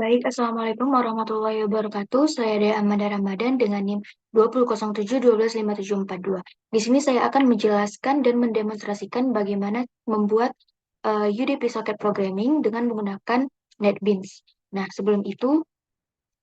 Baik, Assalamualaikum warahmatullahi wabarakatuh. Saya Dea Amanda Ramadan dengan NIM 2007125742. Di sini saya akan menjelaskan dan mendemonstrasikan bagaimana membuat UDP socket programming dengan menggunakan NetBeans. Nah, sebelum itu,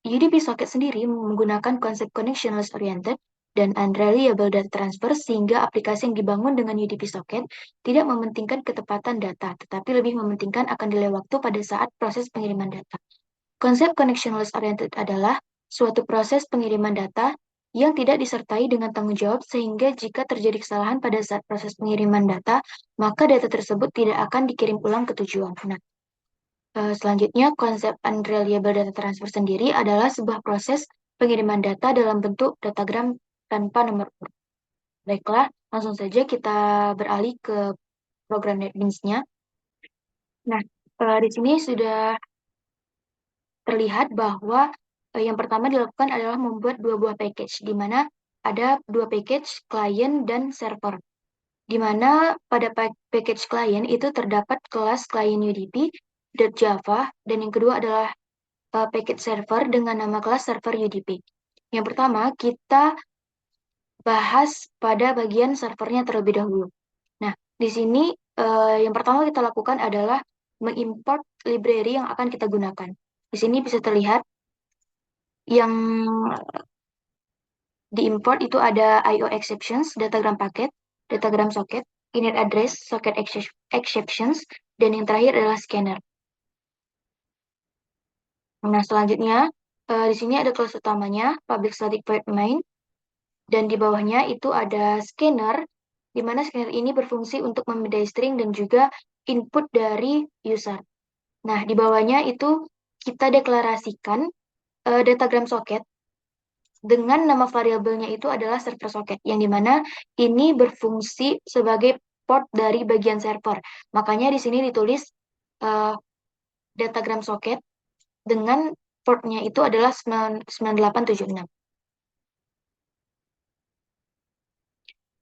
UDP socket sendiri menggunakan konsep connectionless oriented dan unreliable data transfer sehingga aplikasi yang dibangun dengan UDP socket tidak mementingkan ketepatan data, tetapi lebih mementingkan akan delay waktu pada saat proses pengiriman data. Konsep connectionless oriented adalah suatu proses pengiriman data yang tidak disertai dengan tanggung jawab sehingga jika terjadi kesalahan pada saat proses pengiriman data, maka data tersebut tidak akan dikirim ulang ke tujuan. Nah, selanjutnya konsep unreliable data transfer sendiri adalah sebuah proses pengiriman data dalam bentuk datagram tanpa nomor urut. Baiklah, langsung saja kita beralih ke program NetBeans-nya. Nah, di sini sudah terlihat bahwa yang pertama dilakukan adalah membuat dua buah package, di mana ada dua package client dan server. Di mana pada package client itu terdapat kelas client UDP .java dan yang kedua adalah package server dengan nama kelas server UDP. Yang pertama kita bahas pada bagian servernya terlebih dahulu. Nah, di sini yang pertama kita lakukan adalah mengimport library yang akan kita gunakan. Di sini bisa terlihat yang diimport itu ada IO exceptions, datagram paket, datagram socket, init address, socket exceptions, dan yang terakhir adalah scanner. Nah, selanjutnya di sini ada kelas utamanya, public static void main, dan di bawahnya itu ada scanner, di mana scanner ini berfungsi untuk memindai string dan juga input dari user. Nah, di bawahnya itu kita deklarasikan datagram socket dengan nama variabelnya itu adalah server socket, yang dimana ini berfungsi sebagai port dari bagian server. Makanya di sini ditulis uh, datagram socket dengan portnya itu adalah 9876.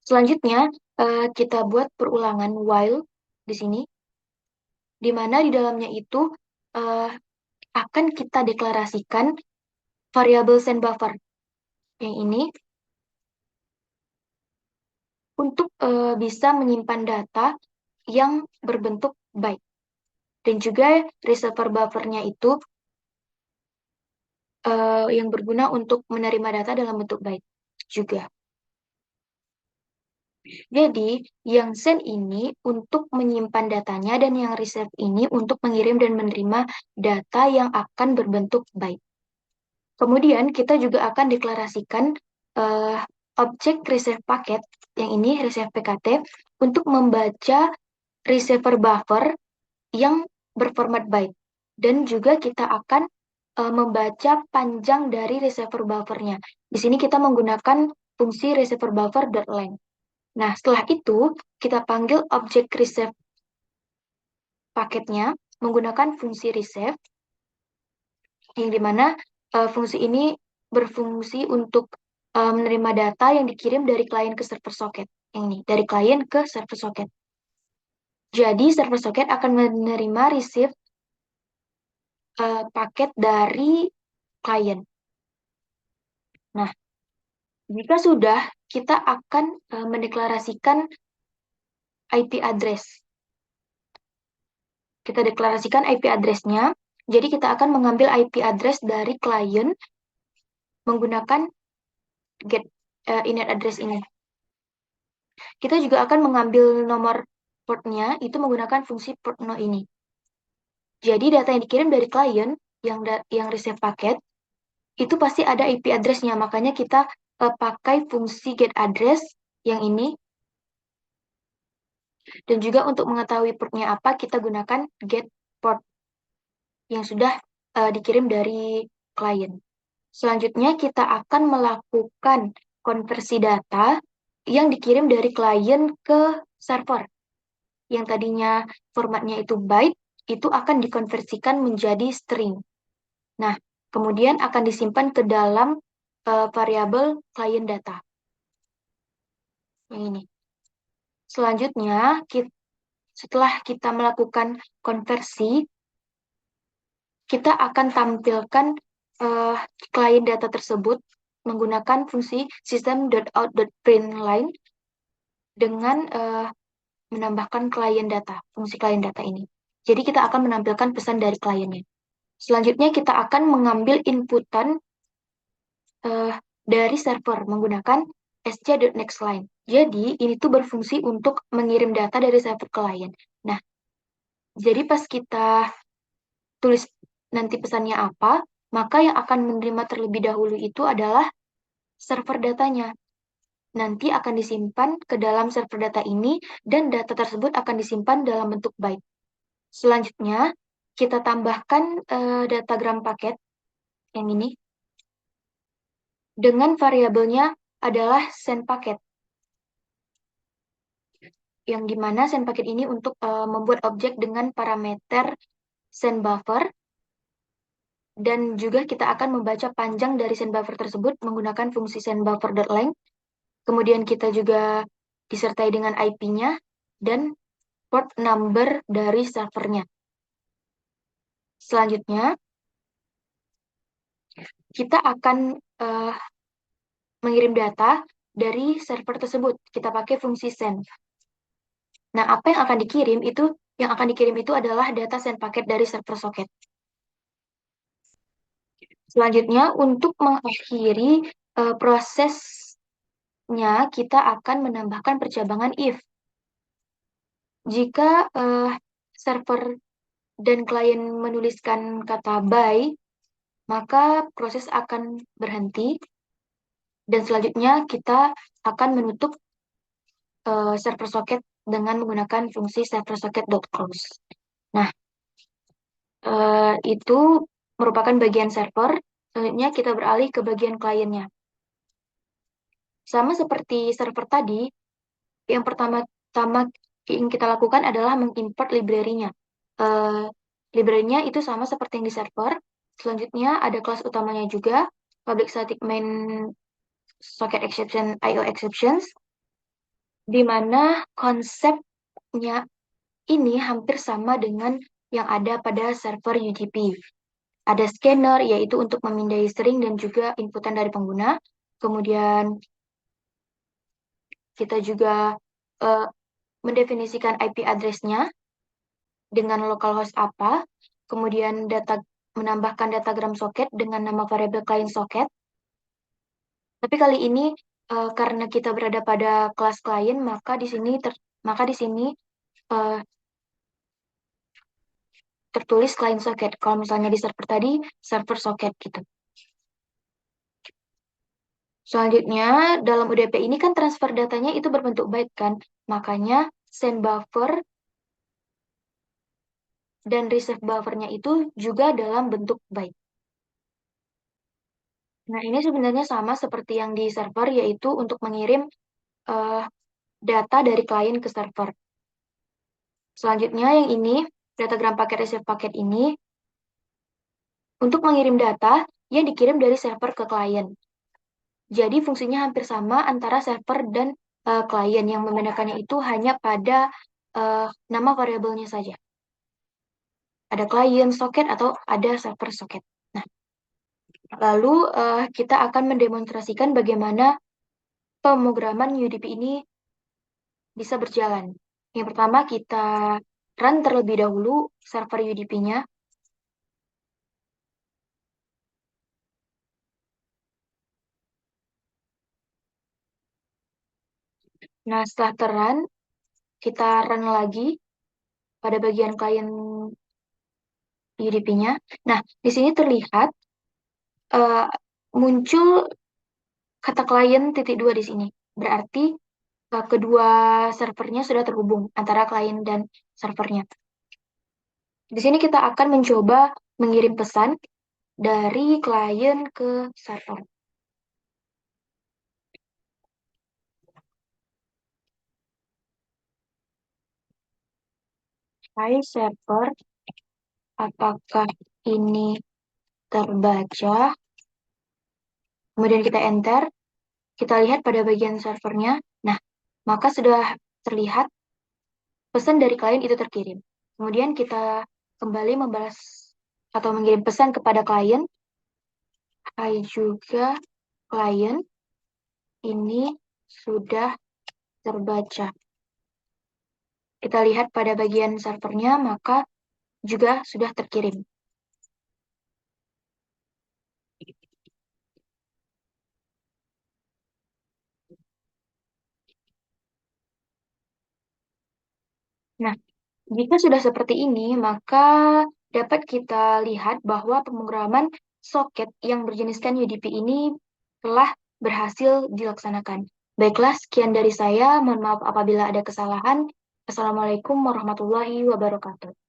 Selanjutnya, kita buat perulangan while di sini, di mana di dalamnya itu uh, akan kita deklarasikan variabel send buffer. Yang ini untuk bisa menyimpan data yang berbentuk byte. Dan juga reservoir buffernya itu yang berguna untuk menerima data dalam bentuk byte juga. Jadi, yang send ini untuk menyimpan datanya dan yang receive ini untuk mengirim dan menerima data yang akan berbentuk byte. Kemudian, kita juga akan deklarasikan objek receive paket, yang ini receive PKT, untuk membaca receiver buffer yang berformat byte. Dan juga kita akan membaca panjang dari receiver buffernya. Di sini kita menggunakan fungsi receiver buffer.length. Nah, setelah itu kita panggil objek receive paketnya menggunakan fungsi receive, yang dimana fungsi ini berfungsi untuk menerima data yang dikirim dari klien ke server socket. Yang ini, dari klien ke server socket. Jadi, server socket akan menerima receive paket dari klien. Nah, jika sudah, kita akan mendeklarasikan IP address. Kita deklarasikan IP address-nya. Jadi kita akan mengambil IP address dari klien menggunakan get init address ini. Kita juga akan mengambil nomor portnya itu menggunakan fungsi port no ini. Jadi data yang dikirim dari klien yang receive paket itu pasti ada IP address-nya. Makanya kita pakai fungsi get address yang ini. Dan juga untuk mengetahui portnya apa, kita gunakan get port yang sudah dikirim dari klien. Selanjutnya, kita akan melakukan konversi data yang dikirim dari klien ke server. Yang tadinya formatnya itu byte, itu akan dikonversikan menjadi string. Nah, kemudian akan disimpan ke dalam variabel klien data. Yang ini. Selanjutnya, setelah kita melakukan konversi, kita akan tampilkan klien data tersebut menggunakan fungsi system.out.println dengan menambahkan klien data, fungsi klien data ini. Jadi kita akan menampilkan pesan dari kliennya. Selanjutnya kita akan mengambil inputan dari server menggunakan sj.nextLine. Jadi ini tuh berfungsi untuk mengirim data dari server ke klien. Nah, jadi pas kita tulis nanti pesannya apa, maka yang akan menerima terlebih dahulu itu adalah server datanya. Nanti akan disimpan ke dalam server data ini dan data tersebut akan disimpan dalam bentuk byte. Selanjutnya, kita tambahkan datagram paket yang ini dengan variabelnya adalah send paket. Yang dimana send paket ini untuk membuat objek dengan parameter send buffer dan juga kita akan membaca panjang dari send buffer tersebut menggunakan fungsi send buffer.length. Kemudian kita juga disertai dengan IP-nya dan port number dari servernya. Selanjutnya, kita akan mengirim data dari server tersebut. Kita pakai fungsi send. Nah, apa yang akan dikirim itu, adalah data send paket dari server socket. Selanjutnya, untuk mengakhiri prosesnya, kita akan menambahkan percabangan if. Jika server dan klien menuliskan kata bye, maka proses akan berhenti. Dan selanjutnya kita akan menutup server socket dengan menggunakan fungsi server socket.close. Nah, itu merupakan bagian server. Selanjutnya kita beralih ke bagian kliennya. Sama seperti server tadi, yang pertama-tama yang kita lakukan adalah mengimport library-nya. Library-nya itu sama seperti yang di server. Selanjutnya ada kelas utamanya juga, public static main socket exception, IO exceptions, di mana konsepnya ini hampir sama dengan yang ada pada server UDP. Ada scanner, yaitu untuk memindai string dan juga inputan dari pengguna. Kemudian kita juga mendefinisikan IP address-nya dengan localhost apa. Kemudian menambahkan datagram socket dengan nama variabel client socket. Tapi kali ini karena kita berada pada kelas klien, maka di sini tertulis client socket. Kalau misalnya di server tadi, server socket gitu. Selanjutnya, dalam UDP ini kan transfer datanya itu berbentuk byte kan. Makanya send buffer dan receive buffernya itu juga dalam bentuk byte. Nah, ini sebenarnya sama seperti yang di server, yaitu untuk mengirim data dari klien ke server. Selanjutnya yang ini, datagram paket receive paket ini, untuk mengirim data yang dikirim dari server ke klien. Jadi fungsinya hampir sama antara server dan klien, yang membedakannya itu hanya pada nama variabelnya saja. Ada klien socket atau ada server socket. Nah, lalu kita akan mendemonstrasikan bagaimana pemrograman UDP ini bisa berjalan. Yang pertama kita run terlebih dahulu server UDP-nya. Nah, setelah terun, kita run lagi pada bagian klien UDP-nya. Nah, di sini terlihat muncul kata klien titik dua di sini. Berarti kedua servernya sudah terhubung antara klien dan servernya. Di sini kita akan mencoba mengirim pesan dari klien ke server. Hai server, apakah ini terbaca? Kemudian kita enter, kita lihat pada bagian servernya. Nah, maka sudah terlihat pesan dari klien itu terkirim. Kemudian kita kembali membalas atau mengirim pesan kepada klien. Hai juga klien, ini sudah terbaca. Kita lihat pada bagian servernya, maka juga sudah terkirim. Nah, jika sudah seperti ini, maka dapat kita lihat bahwa pemrograman soket yang berjeniskan UDP ini telah berhasil dilaksanakan. Baiklah, sekian dari saya. Mohon maaf apabila ada kesalahan. Assalamualaikum warahmatullahi wabarakatuh.